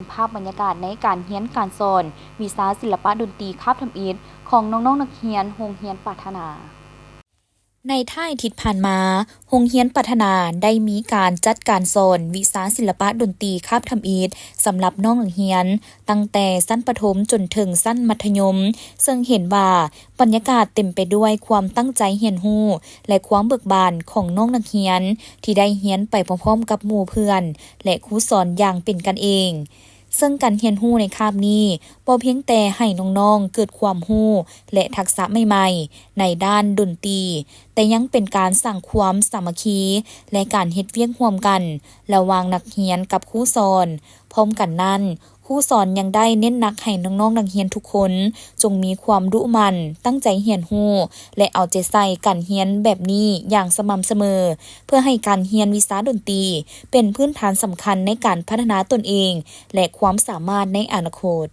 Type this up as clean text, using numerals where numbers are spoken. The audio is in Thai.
ภาพบรรยากาศในการเรียนการสอนวิชาศิลปะดนตรีคาบทำอิฐของน้องๆนักเรียนโรงเรียนปรารถนาในท้ายทิศผ่านมาโรงเรียนปรารถนาได้มีการจัดการสอนวิชาศิลปะดนตรีคาบทำอิฐสำหรับน้องนักเรียนตั้งแต่ชั้นประถมจนถึงชั้นมัธยมซึ่งเห็นว่าบรรยากาศเต็มไปด้วยความตั้งใจเรียนรู้และความเบิกบานของน้องนักเรียนที่ได้เรียนไปพร้อมๆกับหมู่เพื่อนและครูสอนอย่างเป็นกันเองซึ่งการเรียนรู้ในคาบนี้บ่เพียงแต่ให้น้องๆเกิดความรู้และทักษะใหม่ๆในด้านดนตรีแต่ยังเป็นการสร้างความสามัคคีและการเฮ็ดเวียกร่วมกันระหว่างนักเรียนกับครูสอนพร้อมกันนั้นครูสอนยังได้เน้นหนักให้น้องๆนักเรียนทุกคนจงมีความมุ่งมั่นตั้งใจเรียนรู้และเอาใจใส่การเรียนแบบนี้อย่างสม่ำเสมอเพื่อให้การเรียนวิชาดนตรีเป็นพื้นฐานสำคัญในการพัฒนาตนเองและความสามารถในอนาคต